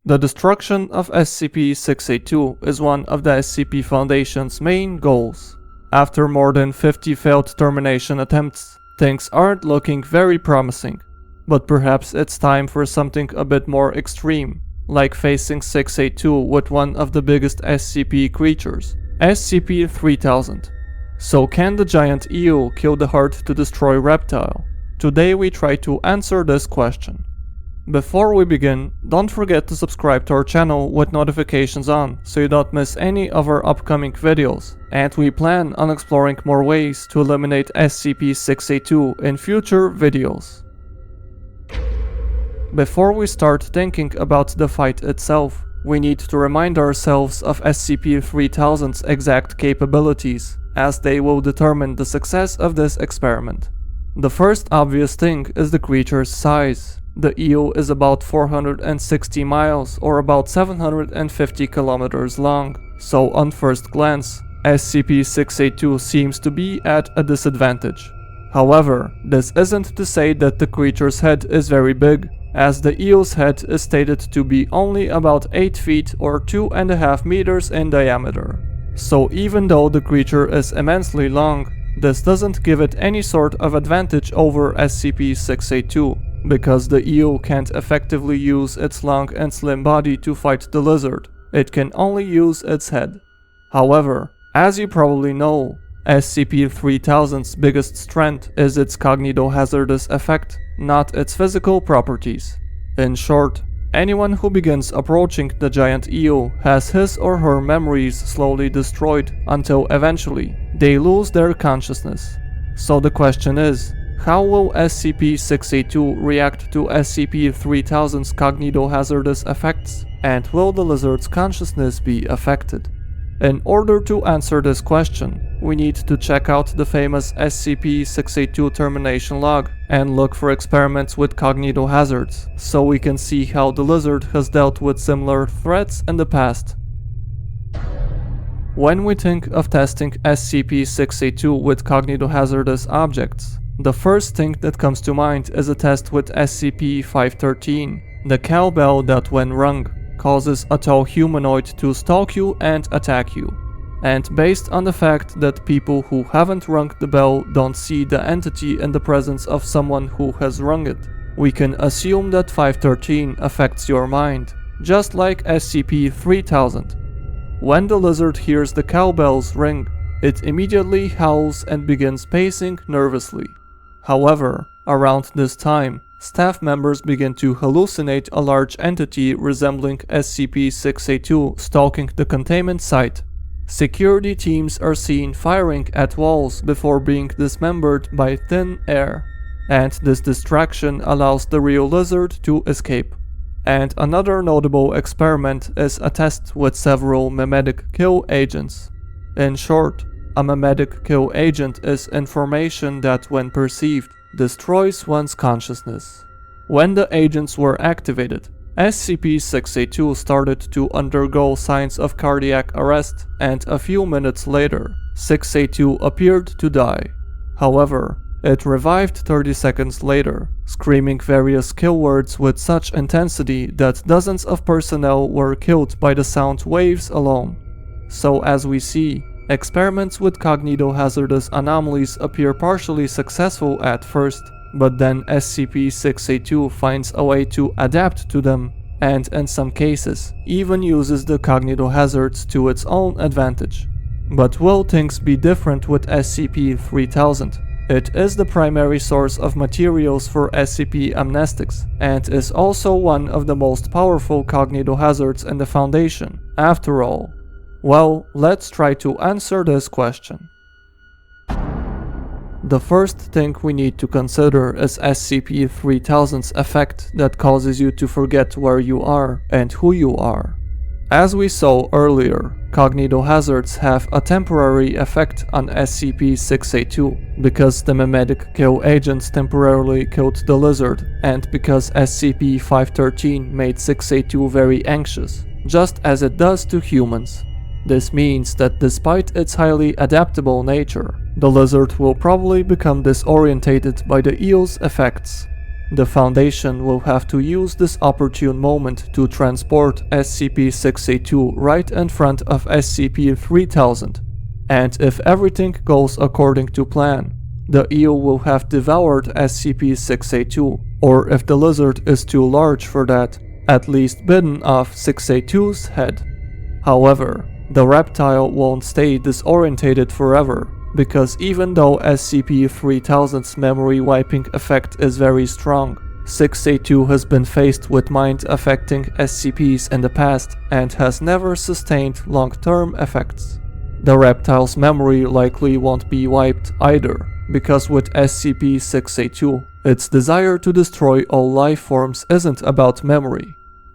The destruction of SCP-682 is one of the SCP Foundation's main goals. After more than 50 failed termination attempts, things aren't looking very promising. But perhaps it's time for something a bit more extreme, like facing 682 with one of the biggest SCP creatures, SCP-3000. So can the giant eel kill the hard-to-destroy reptile? Today we try to answer this question. Before we begin, don't forget to subscribe to our channel with notifications on so you don't miss any of our upcoming videos, and we plan on exploring more ways to eliminate SCP-682 in future videos. Before we start thinking about the fight itself, we need to remind ourselves of SCP-3000's exact capabilities, as they will determine the success of this experiment. The first obvious thing is the creature's size. The eel is about 460 miles or about 750 kilometers long, so on first glance, SCP-682 seems to be at a disadvantage. However, this isn't to say that the creature's head is very big, as the eel's head is stated to be only about 8 feet or 2.5 meters in diameter. So even though the creature is immensely long, this doesn't give it any sort of advantage over SCP-682, because the eel can't effectively use its long and slim body to fight the lizard. It can only use its head. However, as you probably know, SCP-3000's biggest strength is its cognitohazardous effect, not its physical properties. In short, anyone who begins approaching the giant eel has his or her memories slowly destroyed until eventually they lose their consciousness. So the question is, how will SCP-682 react to SCP-3000's cognitohazardous effects, and will the lizard's consciousness be affected? In order to answer this question, we need to check out the famous SCP-682 termination log and look for experiments with cognitohazards, so we can see how the lizard has dealt with similar threats in the past. When we think of testing SCP-682 with cognitohazardous objects, the first thing that comes to mind is a test with SCP-513, the cowbell that when rung, causes a tall humanoid to stalk you and attack you. And based on the fact that people who haven't rung the bell don't see the entity in the presence of someone who has rung it, we can assume that 513 affects your mind, just like SCP-3000. When the lizard hears the cowbells ring, it immediately howls and begins pacing nervously. However, around this time, staff members begin to hallucinate a large entity resembling SCP-682 stalking the containment site. Security teams are seen firing at walls before being dismembered by thin air, and this distraction allows the real lizard to escape. And another notable experiment is a test with several memetic kill agents. In short, a memetic kill agent is information that, when perceived, destroys one's consciousness. When the agents were activated, SCP-682 started to undergo signs of cardiac arrest, and a few minutes later, 682 appeared to die. However, it revived 30 seconds later, screaming various kill words with such intensity that dozens of personnel were killed by the sound waves alone. So as we see, experiments with cognitohazardous anomalies appear partially successful at first, but then SCP-682 finds a way to adapt to them, and in some cases, even uses the cognitohazards to its own advantage. But will things be different with SCP-3000? It is the primary source of materials for SCP amnestics, and is also one of the most powerful cognitohazards in the Foundation, after all. Well, let's try to answer this question. The first thing we need to consider is SCP-3000's effect that causes you to forget where you are and who you are. As we saw earlier, cognitohazards have a temporary effect on SCP-682 because the memetic kill agents temporarily killed the lizard, and because SCP-513 made 682 very anxious, just as it does to humans. This means that despite its highly adaptable nature, the lizard will probably become disorientated by the eel's effects. The Foundation will have to use this opportune moment to transport SCP-682 right in front of SCP-3000. And if everything goes according to plan, the eel will have devoured SCP-682, or if the lizard is too large for that, at least bitten off 682's head. However, the reptile won't stay disorientated forever, because even though SCP-3000's memory wiping effect is very strong, 682 has been faced with mind-affecting SCPs in the past and has never sustained long-term effects. The reptile's memory likely won't be wiped either, because with SCP-682, its desire to destroy all life forms isn't about memory.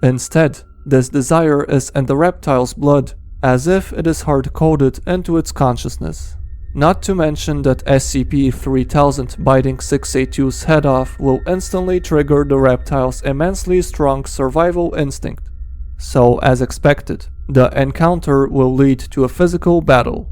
Instead, this desire is in the reptile's blood, as if it is hard-coded into its consciousness. Not to mention that SCP-3000 biting 682's head off will instantly trigger the reptile's immensely strong survival instinct. So, as expected, the encounter will lead to a physical battle.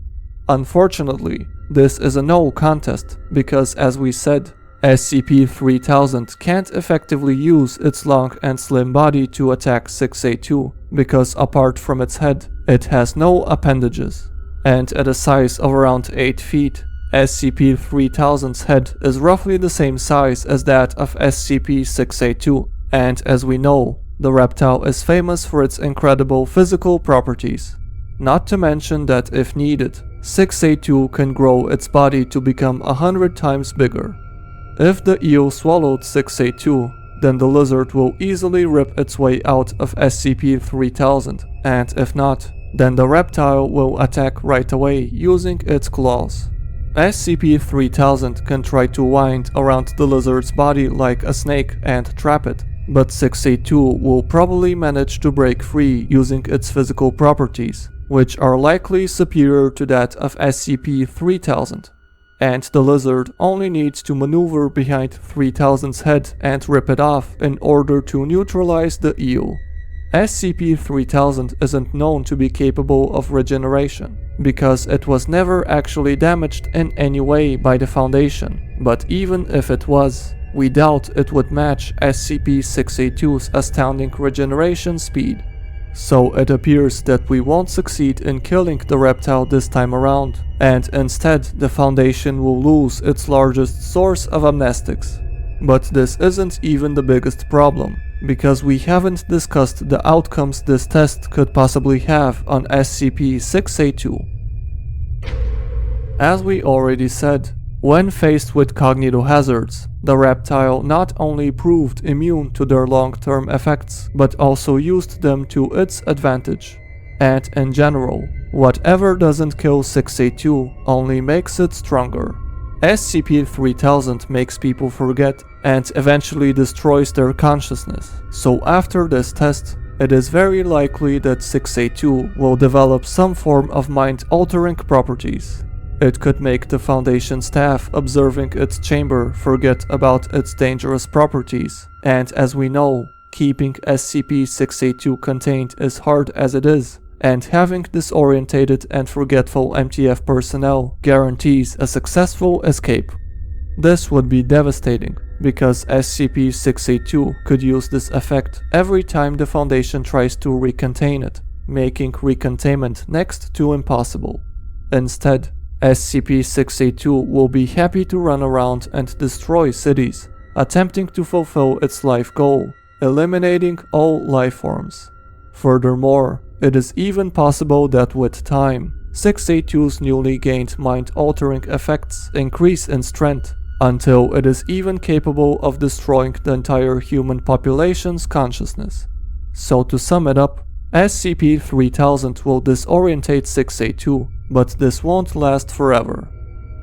Unfortunately, this is a no contest because, as we said, SCP-3000 can't effectively use its long and slim body to attack 682 because apart from its head, it has no appendages. And at a size of around 8 feet, SCP-3000's head is roughly the same size as that of SCP-682, and as we know, the reptile is famous for its incredible physical properties. Not to mention that if needed, 682 can grow its body to become 100 times bigger. If the eel swallowed 682, then the lizard will easily rip its way out of SCP-3000, and if not, then the reptile will attack right away using its claws. SCP-3000 can try to wind around the lizard's body like a snake and trap it, but 682 will probably manage to break free using its physical properties, which are likely superior to that of SCP-3000. And the lizard only needs to maneuver behind 3000's head and rip it off in order to neutralize the eel. SCP-3000 isn't known to be capable of regeneration, because it was never actually damaged in any way by the Foundation, but even if it was, we doubt it would match SCP-682's astounding regeneration speed. So it appears that we won't succeed in killing the reptile this time around, and instead the Foundation will lose its largest source of amnestics. But this isn't even the biggest problem, because we haven't discussed the outcomes this test could possibly have on SCP-682. As we already said, when faced with cognitohazards, the reptile not only proved immune to their long-term effects, but also used them to its advantage. And in general, whatever doesn't kill 682 only makes it stronger. SCP-3000 makes people forget and eventually destroys their consciousness, so after this test, it is very likely that 682 will develop some form of mind-altering properties. It could make the Foundation staff observing its chamber forget about its dangerous properties, and as we know, keeping SCP-682 contained is hard as it is, and having disorientated and forgetful MTF personnel guarantees a successful escape. This would be devastating, because SCP-682 could use this effect every time the Foundation tries to recontain it, making recontainment next to impossible. Instead, SCP-682 will be happy to run around and destroy cities, attempting to fulfill its life goal, eliminating all life forms. Furthermore, it is even possible that with time, 682's newly gained mind-altering effects increase in strength, until it is even capable of destroying the entire human population's consciousness. So to sum it up, SCP-3000 will disorientate 682, but this won't last forever.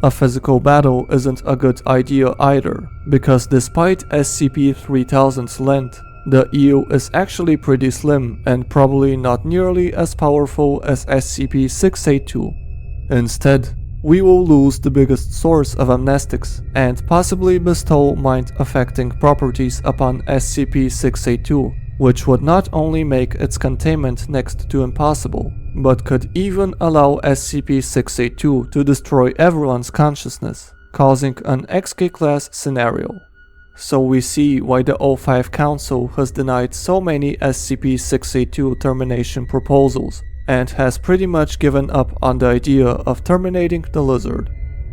A physical battle isn't a good idea either, because despite SCP-3000's length, the eel is actually pretty slim and probably not nearly as powerful as SCP-682. Instead, we will lose the biggest source of amnestics and possibly bestow mind-affecting properties upon SCP-682, which would not only make its containment next to impossible, but could even allow SCP-682 to destroy everyone's consciousness, causing an XK-class scenario. So we see why the O5 Council has denied so many SCP-682 termination proposals and has pretty much given up on the idea of terminating the lizard.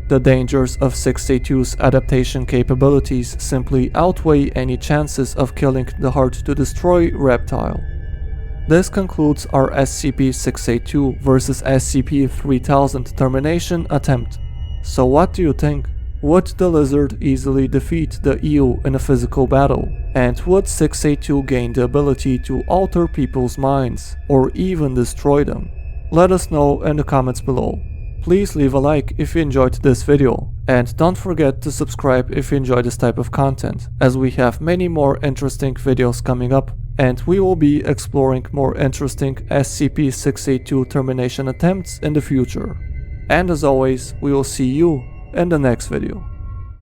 The dangers of 682's adaptation capabilities simply outweigh any chances of killing the hard-to-destroy reptile. This concludes our SCP-682 vs SCP-3000 termination attempt. So what do you think? Would the lizard easily defeat the eel in a physical battle? And would 682 gain the ability to alter people's minds, or even destroy them? Let us know in the comments below. Please leave a like if you enjoyed this video, and don't forget to subscribe if you enjoy this type of content, as we have many more interesting videos coming up, and we will be exploring more interesting SCP-682 termination attempts in the future. And as always, we will see you in the next video.